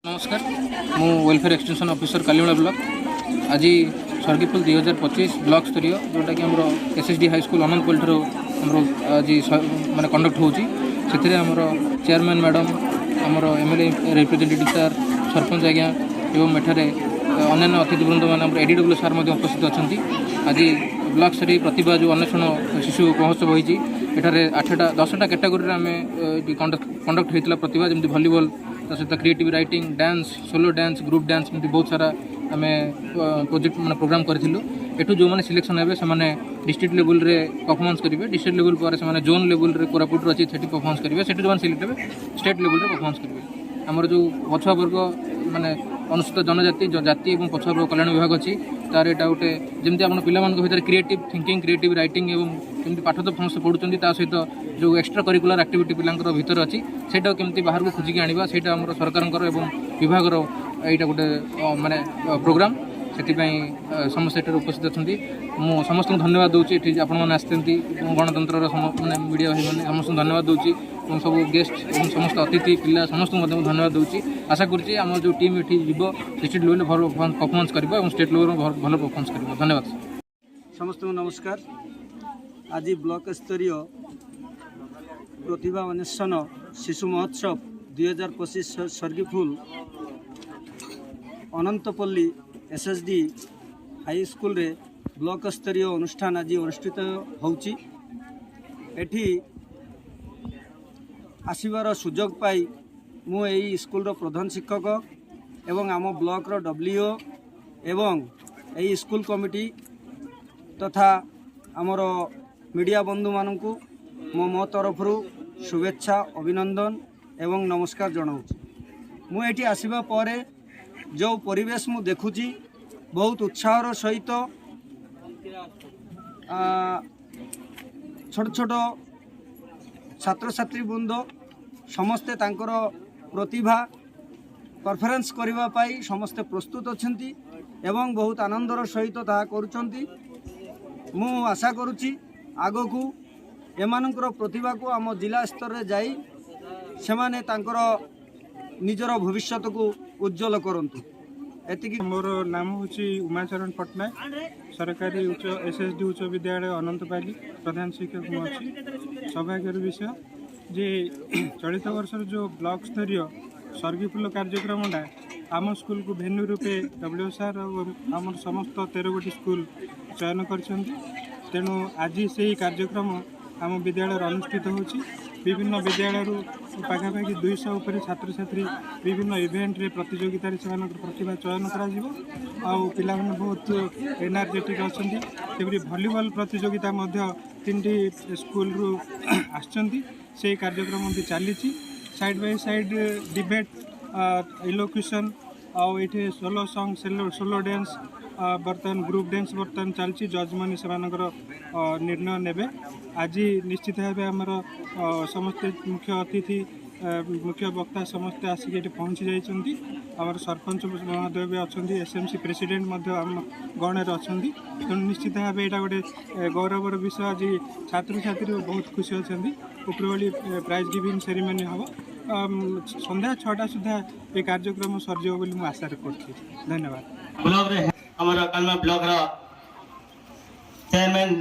नमस्कार मु welfare extension officer कालीमूला block आज सर्गिफुल 2025 ब्लॉक स्तरीय जोटा कि आम एसएसडी हाई स्कूल अनंतपुर ठार आज माने कंडक्ट होची से आमर चेयरमैन मैडम आमर एमएलए रिप्रेजेंटेटिव सार सरपंच आज्ञा एवं एठारे अन्य अतिथिवृंद मैंने एडीडब्ल्यू सार उपस्थित अच्छा आज ब्लॉक स्तरीय प्रतिभा जो अन्वेषण शिशु महोत्सव होती एठारे 10टा कैटेगोरी आम कंडक्ट होता प्रतिभा जमी भलीबॉल सहित creative writing dance solo dance group dance एमती बहुत सारा आम प्रोजेक्ट मैंने प्रोग्राम करूँ एठू जो मैंने सिलेक्शन हे से डिस्ट्रिक्ट लेवल रे परफॉर्मेंस करेंगे डिस्ट्रिक्ट लेवल पर से जोन लेवल रे कोरापुट अच्छी से परफॉर्मेंस करेंगे से जो सिलेक्ट हे स्टेट लेवल रे परफॉर्मेंस करेंगे आमर जो पछुआ वर्ग माने अनुसूचित जनजाति जाति और पछुआ वर्ग कल्याण विभाग अच्छी तार यहाँ गोटे जमी आप पिला क्रिएटिव थिंकिंग क्रिएटिव राइटिंग और कमी पाठ तो समस्त पढ़ुं सहित जो एक्स्ट्रा करिकुलर एक्टिविटी पिलांकर भीतर अच्छी से केमती बाहर को खोजिकी आना से सरकार विभाग यहाँ गोटे माने प्रोग्राम से समस्त एठार उपस्थित अच्छा मु समस्त धन्यवाद दूसरी आपने आसते गणतंत्र मैंने मीडिया भाई मैंने समस्त धन्यवाद दूसरी सब गेस्ट और समस्त अतिथि पिला समस्त धन्यवाद दूसरी आशा करुँची आम जो टीम ये जीव डिस्ट्रिक्ट लेवल भल परफॉर्मेंस कर स्टेट लेवल भल परफॉर्मेंस कर धन्यवाद समस्त नमस्कार आज ब्लॉक स्तरीय प्रतिभा अन्वेषण शिशु महोत्सव 2025 सर्गिफुल अनंतपल्ली एसएसडी हाई स्कूल रे ब्लॉक स्तरीय अनुष्ठान आज अनुष्ठित होउची एठी आसीबार सुजोग पाई मु एई स्कूल रो प्रधान शिक्षक एवं आम ब्लॉक रो डब्ल्यूओ एवं एई स्कूल कमिटी तथा आमर मीडिया बंधु मानू मो तरफ शुभेच्छा अभिनंदन एवं नमस्कार जनाऊँ मुझे आसवा पर जो परिवेश मु देखुची बहुत उत्साहर सहित छोट छोट छात्र छात्री वृंद समस्ते तांकर प्रतिभा परफॉर्मेंस करबा पाई समस्ते प्रस्तुत अछंती एवं बहुत आनंदर सहित ता करूछंती मु आशा करुच्ची आग को एमानकर प्रतिभा को आम जिला स्तर रे जाई सेमाने तांकर निजर भविष्य को उज्जवल करंतु एतिकी मोर नाम हूँ उमाचरण पट्टनायक सरकारी उच्च एसएसडी उच्च विद्यालय अनंतपाली प्रधान शिक्षक मु अच्छी सौभाग्यर विषय जे चलित वर्ष जो ब्लॉक स्तरीय सर्गिफुल कार्यक्रमटा आम स्कूल को भेन्यू रूपे डब्ल्यू सार और आम समस्त 13 गोटी स्कूल चयन करेणु आज से कार्यक्रम आम विद्यालय अनुष्ठित होची विभिन्न विद्यालय पाखापाखि 200 उपर छात्र छात्री विभिन्न इवेंट रे प्रतियोगिता से प्रतिभा चयन करा बहुत एनर्जेटिक अच्छा भलीबॉल प्रतियोगिता 3टी स्कूल रु आछंती से कार्यक्रम भी चली साइड बाय साइड डिबेट इलोक्यूशन आउ ये सोलो सॉन्ग सोलो डांस बर्तमान ग्रुप डांस बर्तमान चलती जज मैंने से निर्णय नेबे आज निश्चित भाव आमर समस्ते मुख्य अतिथि मुख्य वक्ता समस्ते आसिक ये पहुँची जाइए आमर सरपंच महोदय भी अच्छा एसएमसी प्रेसिडेंट आम गणर अच्छा तेणु निश्चित भाव यहाँ गोटे गौरवर विषय आज छात्र छात्री बहुत खुशी अच्छा उपरवली प्राइज गिविंग सेरेमनी हम संध्या 6टा सुधा ये कार्यक्रम सरजिव बोली मुझे आशा कर धन्यवाद। ब्लॉक रे हमारा कालमा ब्लॉक रा चेयरमैन